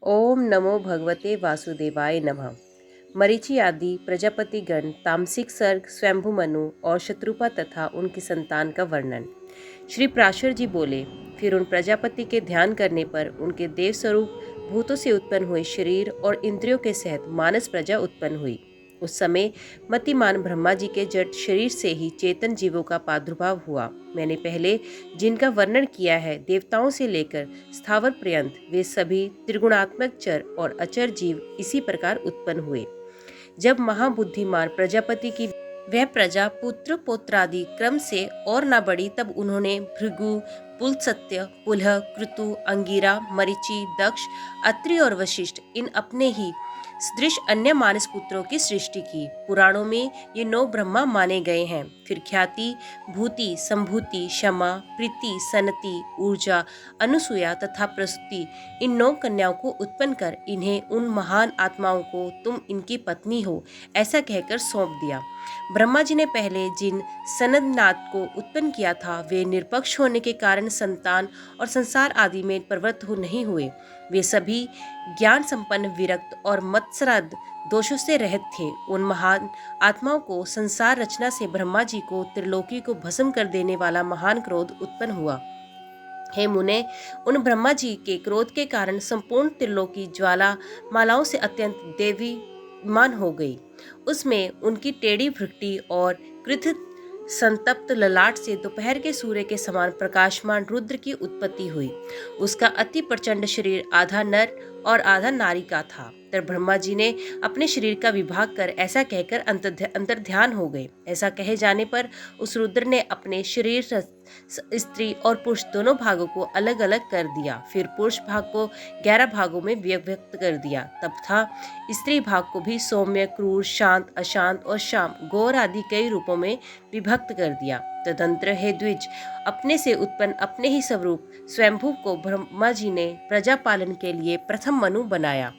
ओम नमो भगवते वासुदेवाय नमः। मरीचि आदि प्रजापतिगण, तामसिक सर्ग, स्वयंभु मनु और शत्रुपा तथा उनकी संतान का वर्णन। श्री प्राशर जी बोले, फिर उन प्रजापति के ध्यान करने पर उनके देव स्वरूप भूतों से उत्पन्न हुए शरीर और इंद्रियों के सहित मानस प्रजा उत्पन्न हुई। उस समय मतिमान ब्रह्मा जी के जड़ शरीर से ही चेतन जीवों का प्रादुर्भाव हुआ। मैंने पहले जिनका वर्णन किया है, देवताओं से लेकर स्थावर पर्यंत वे सभी त्रिगुणात्मक चर और अचर जीव इसी प्रकार उत्पन्न हुए। जब महाबुद्धिमान प्रजापति की वह प्रजा पुत्र पौत्रादि क्रम से और न बढ़ी, तब उन्होंने भृगु, पुलत्स्य, पुलह, कृतु, अंगिरा, मरीचि, दक्ष, अत्रि और वशिष्ठ इन अपने ही सदृश अन्य मानस पुत्रों की सृष्टि की। पुराणों में ये 9 ब्रह्मा माने गए हैं। फिर ख्याति, भूति, संभूति, क्षमा, प्रीति, सनति, ऊर्जा, अनुसूया तथा प्रसूति इन 9 कन्याओं को उत्पन्न कर इन्हें उन महान आत्माओं को तुम इनकी पत्नी हो ऐसा कहकर सौंप दिया। ब्रह्मा जी ने पहले जिन सनदनाथ को उत्पन्न किया था, वे निरपक्ष होने के कारण संतान और संसार आदि में प्रवृत्त नहीं हुए। वे सभी ज्ञान संपन्न, विरक्त और मत्सराद दोषों से रहित थे। उन महान आत्माओं को संसार रचना से ब्रह्मा जी को त्रिलोकी को भस्म कर देने वाला महान क्रोध उत्पन्न हुआ। हे मुने, उन ब्रह्मा जी के क्रोध के कारण संपूर्ण त्रिलोकी ज्वाला मालाओं से अत्यंत देवीमान हो गई। उसमें उनकी टेढ़ी भृकुटी और कृत संतप्त ललाट से दोपहर के सूर्य के समान प्रकाशमान रुद्र की उत्पत्ति हुई। उसका अति प्रचंड शरीर आधा नर और आधा नारी का था। तब ब्रह्मा जी ने अपने शरीर का विभाग कर ऐसा कहकर अंतर्ध्यान हो गए। ऐसा कहे जाने पर उस रुद्र ने अपने शरीर स्त्री और पुरुष दोनों भागों को अलग अलग कर दिया। फिर पुरुष भाग को 11 भागों में व्यक्त कर दिया। तब था स्त्री भाग को भी सौम्य, क्रूर, शांत, अशांत और श्याम, गौर आदि कई रूपों में विभक्त कर दिया। तदंतर हे द्विज, अपने से उत्पन्न अपने ही स्वरूप स्वयंभू को ब्रह्मा जी ने प्रजा पालन के लिए प्रथम मनु बनाया।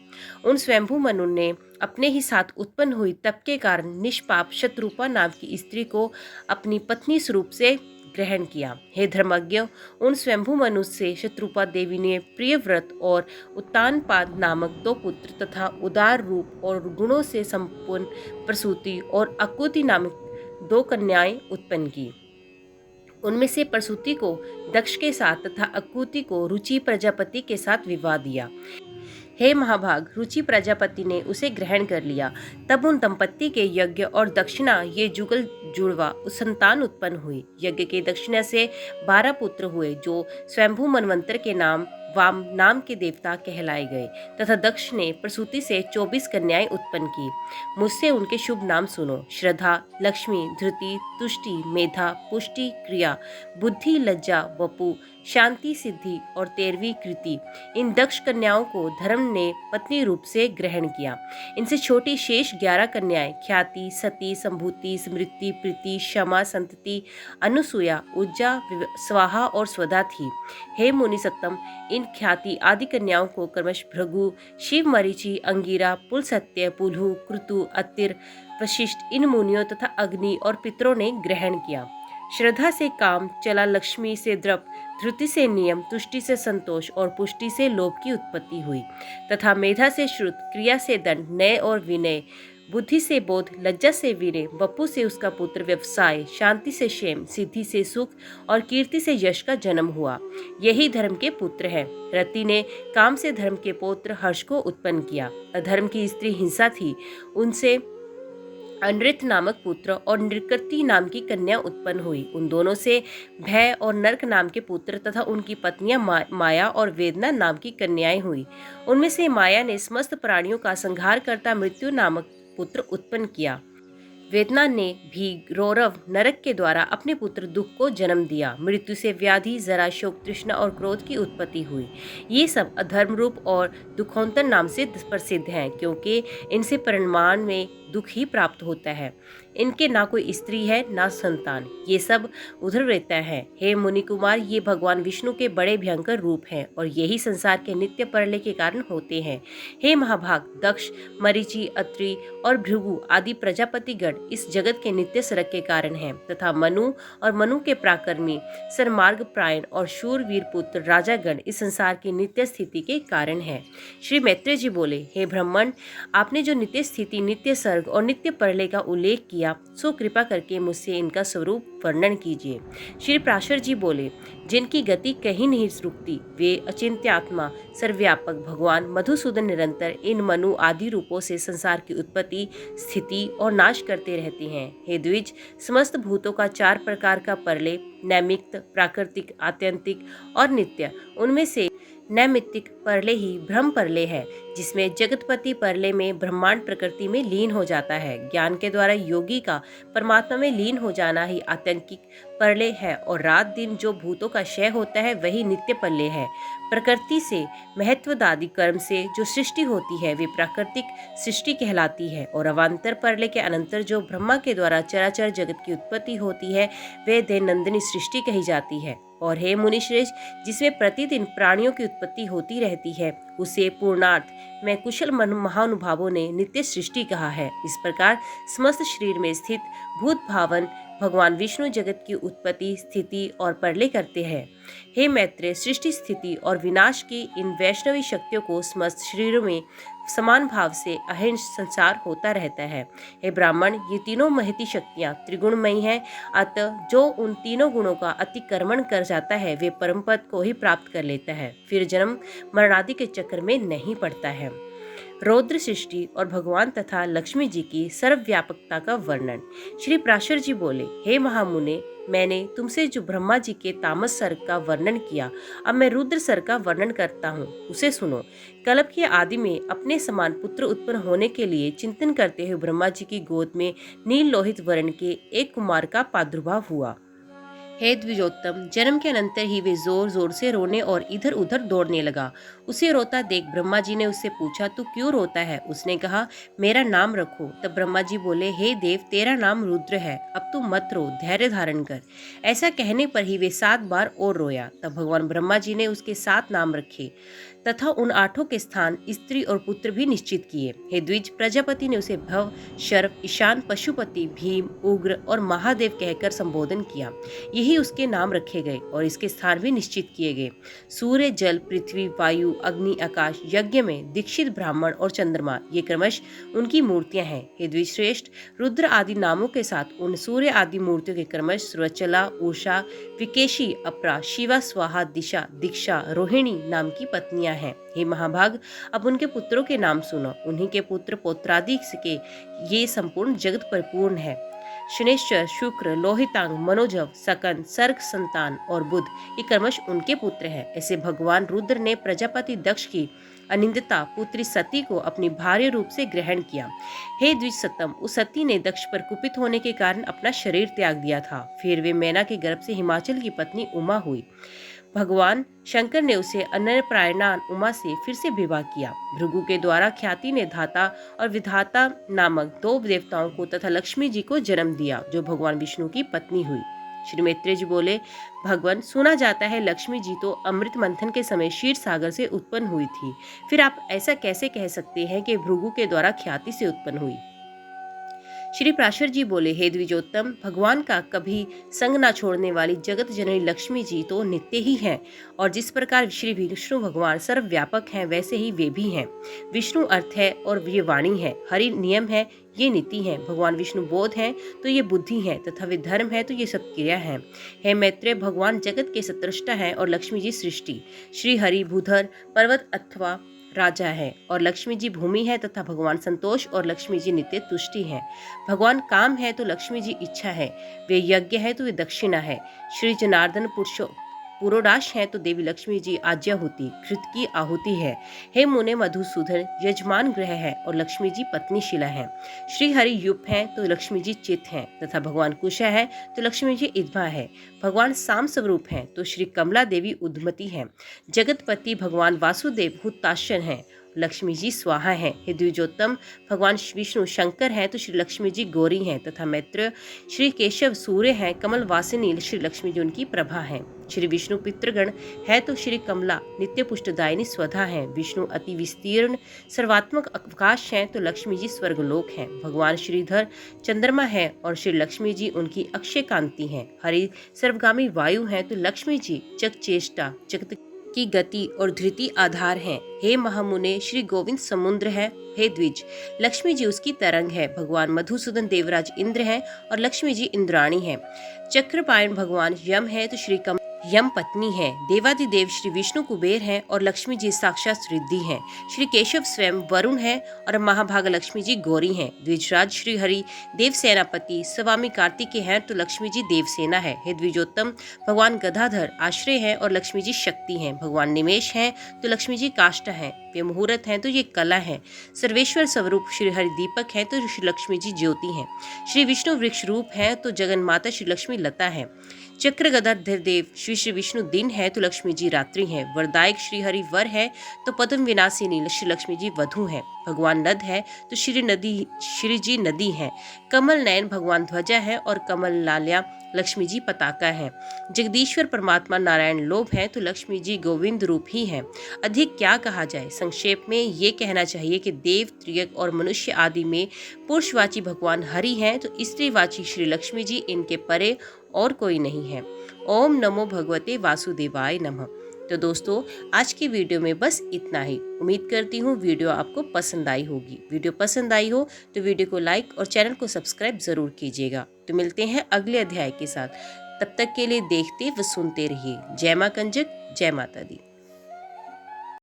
उन स्वयंभू मनु ने अपने ही साथ उत्पन्न हुई तप के कारण निष्पाप शत्रुपा नाम की स्त्री को अपनी पत्नी स्वरूप से ग्रहण किया। हे धर्मज्ञ, उन स्वयंभू मनु से शत्रुपा देवी ने प्रियव्रत और उत्तानपाद नामक 2 पुत्र तथा उदार रूप और गुणों से संपूर्ण प्रसूति और अकुति नामक 2 कन्याएं उत्पन्न की। उनमें से प्रसूति को दक्ष के साथ तथा अकुति को रुचि प्रजापति के साथ विवाह दिया। हे महाभाग, रुचि प्रजापति ने उसे ग्रहण कर लिया। तब उन दंपत्ति के यज्ञ और दक्षिणा ये जुगल जुड़वा संतान उत्पन्न हुई। यज्ञ के दक्षिणा से 12 पुत्र हुए, जो स्वयंभू मनवंतर के नाम वाम नाम के देवता कहलाए गए, तथा दक्ष ने प्रसूति से 24 कन्याएं उत्पन्न की। मुझसे उनके शुभ नाम सुनो। श्रद्धा, लक्ष्मी, धृति, तुष्टि, मेधा, पुष्टि, क्रिया, बुद्धि, लज्जा, वपु, शांति, सिद्धि और 13वीं कृति। इन दक्ष कन्याओं को धर्म ने पत्नी रूप से ग्रहण किया। इनसे छोटी शेष 11 कन्याएं ख्याति, सती, संभूति, स्मृति, प्रीति, क्षमा, संतति, अनुसूया, उज्जा, स्वाहा और स्वधा थी। हे मुनि सत्तम, इन ख्याति आदि कन्याओं को क्रमश भृगु, शिव, मरीचि, अंगिरा, पुलत्स्य, पुलहु, कृतु, अत्तिर, वशिष्ठ इन मुनियों तथा अग्नि और पितरों ने ग्रहण किया। श्रद्धा से काम चला, लक्ष्मी से द्रप, धृति से नियम, तुष्टि से संतोष और पुष्टि से लोभ की उत्पत्ति हुई, तथा मेधा से श्रुत, क्रिया से दंड, नय और विनय, बुद्धि से बोध, लज्जा से वीर्य, वपु से उसका पुत्र व्यवसाय, शांति से क्षेम, सिद्धि से सुख और कीर्ति से यश का जन्म हुआ। यही धर्म के पुत्र हैं। रति ने काम से धर्म के पुत्र हर्ष को उत्पन्न किया। अधर्म की स्त्री हिंसा थी, उनसे अनृत नामक पुत्र और नृकृति नाम की कन्या उत्पन्न हुई। उन दोनों से भय और नर्क नाम के पुत्र तथा उनकी पत्नियां माया और वेदना नाम की कन्याएं हुई। उनमें से माया ने समस्त प्राणियों का संहार करता मृत्यु नामक पुत्र उत्पन्न किया। वेदना ने भी रौरव नरक के द्वारा अपने पुत्र दुख को जन्म दिया। मृत्यु से व्याधि, जरा, शोक, तृष्णा और क्रोध की उत्पत्ति हुई। ये सब अधर्म रूप और दुखोंतर नाम से प्रसिद्ध हैं, क्योंकि इनसे परिणाम में दुख ही प्राप्त होता है। इनके ना कोई स्त्री है ना संतान, ये सब उधर रहता है। हे मुनि कुमार, ये भगवान विष्णु के बड़े भयंकर रूप हैं और यही संसार के नित्य प्रलय के कारण होते हैं। हे महाभाग, दक्ष, मरीचि, अत्रि और भृगु आदि प्रजापतिगण इस जगत के नित्य सरक के कारण हैं तथा मनु और मनु के प्राकर्मी सन्मार्ग प्रायण और शूरवीर पुत्र राजागण इस संसार की नित्य स्थिति के कारण है। श्री मैत्रेय जी बोले, हे ब्राह्मण, आपने जो नित्य स्थिति, नित्य सर्ग और नित्य प्रलय का उल्लेख किया, सो कृपा करके मुझसे इनका स्वरूप वर्णन कीजिए। श्री प्राशर जी बोले, जिनकी गति कहीं नहीं रुकती, वे अचिंत्य आत्मा सर्वव्यापक भगवान मधुसूदन निरंतर इन मनु आदि रूपों से संसार की उत्पत्ति, स्थिति और नाश करते रहते हैं। हे द्विज, समस्त भूतों का 4 प्रकार का प्रलय, नैमित्त, प्राकृतिक, आत्यंतिक और नित्य, उनमें से नैमित्तिक प्रलय ही ब्रह्म प्रलय है, जिसमें जगतपति प्रलय में ब्रह्मांड प्रकृति में लीन हो जाता है। ज्ञान के द्वारा योगी का परमात्मा में लीन हो जाना ही आत्यंतिक प्रलय है और रात दिन जो भूतों का क्षय होता है वही नित्य प्रलय है। प्रकृति से महत्वदादि कर्म से जो सृष्टि होती है वे प्राकृतिक सृष्टि कहलाती है और अवान्तर प्रलय के अनंतर जो ब्रह्मा के द्वारा चराचर जगत की उत्पत्ति होती है वे दैनंदिनी सृष्टि कही जाती है। और हे मुनिश्रेष्ठ, जिसमें प्रतिदिन प्राणियों की उत्पत्ति होती रहती है उसे पूर्णार्थ में कुशल महानुभावों ने नित्य सृष्टि कहा है। इस प्रकार समस्त शरीर में स्थित भूत भावन भगवान विष्णु जगत की उत्पत्ति, स्थिति और प्रलय करते हैं। हे मैत्रेय, सृष्टि, स्थिति और विनाश की इन वैष्णवी शक्तियों को समस्त शरीरों में समान भाव से अहिंस संसार होता रहता है। हे ब्राह्मण, ये तीनों महती शक्तियाँ त्रिगुणमयी हैं, अतः जो उन तीनों गुणों का अतिक्रमण कर जाता है वे परम पद को ही प्राप्त कर लेता है, फिर जन्म मरणादि के चक्कर में नहीं पड़ता है। रौद्र सृष्टि और भगवान तथा लक्ष्मी जी की सर्वव्यापकता का वर्णन। श्री प्राशर जी बोले, हे महामुने, मैंने तुमसे जो ब्रह्मा जी के तामस सर्ग का वर्णन किया, अब मैं रुद्र सर्ग का वर्णन करता हूँ, उसे सुनो। कल्प के आदि में अपने समान पुत्र उत्पन्न होने के लिए चिंतन करते हुए ब्रह्मा जी की गोद में नील लोहित वर्ण के एक कुमार का प्रादुर्भाव हुआ। हे द्विजोत्तम, जन्म के अनंतर ही वे जोर जोर से रोने और इधर उधर दौड़ने लगा। उसे रोता देख ब्रह्मा जी ने उससे पूछा, तू क्यों रोता है? उसने कहा, मेरा नाम रखो। तब ब्रह्मा जी बोले, हे देव, तेरा नाम रुद्र है, अब तू मत रो, धैर्य धारण कर। ऐसा कहने पर ही वे 7 बार और रोया। तब भगवान ब्रह्मा जी ने उसके 7 नाम रखे तथा उन 8 के स्थान स्त्री और पुत्र भी निश्चित किए। हे द्विज, प्रजापति ने उसे भव, शर्व, ईशान, पशुपति, भीम, उग्र और महादेव कहकर संबोधन किया। यही उसके नाम रखे गए और इसके स्थान भी निश्चित किए गए। सूर्य, जल, पृथ्वी, वायु, अग्नि, आकाश, यज्ञ में दीक्षित ब्राह्मण और चंद्रमा, ये क्रमश उनकी मूर्तियां हैं। हे द्विश्रेष्ठ, रुद्र आदि नामों के साथ उन सूर्य आदि मूर्तियों के क्रमश सुरचला, उषा, विकेशी, अपरा, शिवा, स्वाहा, दिशा, दीक्षा, रोहिणी नाम की पत्नियां हैं। हे महाभाग, अब उनके पुत्रों के नाम सुनो। उन्हीं के पुत्र पौत्रादि के ये संपूर्ण जगत परिपूर्ण है। शनेश्वर, शुक्र, लोहितांग, मनोजव, सकन, सर्ग, संतान और बुध, ये क्रमश उनके पुत्र हैं। ऐसे भगवान रुद्र ने प्रजापति दक्ष की अनिंदिता पुत्री सती को अपनी भार्य रूप से ग्रहण किया। हे द्विजसत्तम, उस सती ने दक्ष पर कुपित होने के कारण अपना शरीर त्याग दिया था। फिर वे मैना के गर्भ से हिमाचल की पत्नी उमा हुई। भगवान शंकर ने उसे अनन्यप्रायणा उमा से फिर से विवाह किया। भृगु के द्वारा ख्याति ने धाता और विधाता नामक 2 देवताओं को तथा लक्ष्मी जी को जन्म दिया, जो भगवान विष्णु की पत्नी हुई। श्री मैत्रेय जी बोले, भगवान, सुना जाता है लक्ष्मी जी तो अमृत मंथन के समय क्षीर सागर से उत्पन्न हुई थी, फिर आप ऐसा कैसे कह सकते हैं कि भृगु के द्वारा ख्याति से उत्पन्न हुई? श्री प्राशर जी बोले, हे द्विजोत्तम, भगवान का कभी संग ना छोड़ने वाली जगत जननी लक्ष्मी जी तो नित्य ही हैं और जिस प्रकार श्री विष्णु भगवान सर्वव्यापक हैं वैसे ही वे भी हैं। विष्णु अर्थ है और ये वाणी है, हरि नियम है, ये नीति है। भगवान विष्णु बोध हैं तो ये बुद्धि है तथा वे धर्म है तो ये सत्क्रिया है। हे मैत्रेय, भगवान जगत के सत्रष्टा है और लक्ष्मी जी सृष्टि। श्री हरि भूधर पर्वत अथवा राजा है और लक्ष्मी जी भूमि है तथा भगवान संतोष और लक्ष्मी जी नित्य तुष्टि है। भगवान काम है तो लक्ष्मी जी इच्छा है, वे यज्ञ है तो वे दक्षिणा है। श्री जनार्दन पुरोडाश है तो देवी लक्ष्मी जी आज्याहुति कृत की आहुति है। हे मुने, मधुसूदन यजमान ग्रह है और लक्ष्मी जी पत्नीशिला है। श्री हरि युप है तो लक्ष्मी जी चित है तथा भगवान कुशा है तो लक्ष्मी जी इद्भा है। भगवान साम स्वरूप है तो श्री कमला देवी उद्मती है। जगतपति भगवान वासुदेव हुताशन है लक्ष्मी जी स्वाहा हैं। हे द्विजोत्तम, भगवान विष्णु शंकर हैं तो श्री लक्ष्मी जी गौरी हैं तथा मित्र श्री केशव सूर्य हैं। कमल वासिनी श्री लक्ष्मी जी उनकी प्रभा हैं। श्री विष्णु पितृगण है तो श्री कमला नित्य पुष्टदायिनी स्वधा हैं। विष्णु अति विस्तीर्ण सर्वात्मक अवकाश हैं तो लक्ष्मी जी स्वर्गलोक हैं। भगवान श्रीधर चंद्रमा है और श्री लक्ष्मी जी उनकी अक्षय कांति हैं। हरि सर्वगामी वायु हैं तो लक्ष्मी जी जग चेष्टा जगत की गति और धृति आधार हैं। हे महामुने, श्री गोविंद समुद्र है। हे द्विज, लक्ष्मी जी उसकी तरंग है। भगवान मधुसूदन देवराज इंद्र हैं और लक्ष्मी जी इंद्राणी हैं। चक्रपायन भगवान यम है तो श्री कम यम पत्नी है। देवादिदेव श्री विष्णु कुबेर हैं और लक्ष्मी जी साक्षात रिद्धि हैं। श्री केशव स्वयं वरुण है और महाभाग लक्ष्मी जी गौरी हैं। द्विजराज श्री हरि देव सेनापति स्वामी कार्तिकेय हैं तो लक्ष्मी जी देवसेना है। हे द्विजोत्तम, भगवान गदाधर आश्रय हैं और लक्ष्मी जी शक्ति हैं। भगवान निमेश हैं तो लक्ष्मी जी काष्ठा हैं। वे मुहूर्त हैं तो ये कला है। सर्वेश्वर स्वरूप श्री हरि दीपक हैं तो श्री लक्ष्मी जी ज्योति हैं। श्री विष्णु वृक्ष रूप हैं तो जगन माता श्री लक्ष्मी लता है। चक्र गदाधर देव श्री विष्णु दिन है तो लक्ष्मी जी रात्रि हैं। वरदायक श्री हरि वर है तो पद्म विनाशिनी श्री लक्ष्मी जी वधु हैं। भगवान नद है तो श्री जी नदी है। कमल नयन भगवान ध्वजा है और कमल लाल्या लक्ष्मी जी पताका है। जगदीश्वर परमात्मा नारायण लोभ है तो लक्ष्मी जी गोविंद रूप ही हैं। अधिक क्या कहा जाए, संक्षेप में ये कहना चाहिए कि देव, त्रियक और मनुष्य आदि में पुरुषवाची भगवान हरि हैं तो स्त्रीवाची श्री लक्ष्मी जी इनके परे और कोई नहीं है। ओम नमो भगवते वासुदेवाय नमः। तो दोस्तों, आज की वीडियो में बस इतना ही। उम्मीद करती हूँ वीडियो आपको पसंद आई होगी। वीडियो पसंद आई हो तो वीडियो को लाइक और चैनल को सब्सक्राइब जरूर कीजिएगा। तो मिलते हैं अगले अध्याय के साथ। तब तक के लिए देखते व सुनते रहिए। जय मां कंजक, जय माता दी।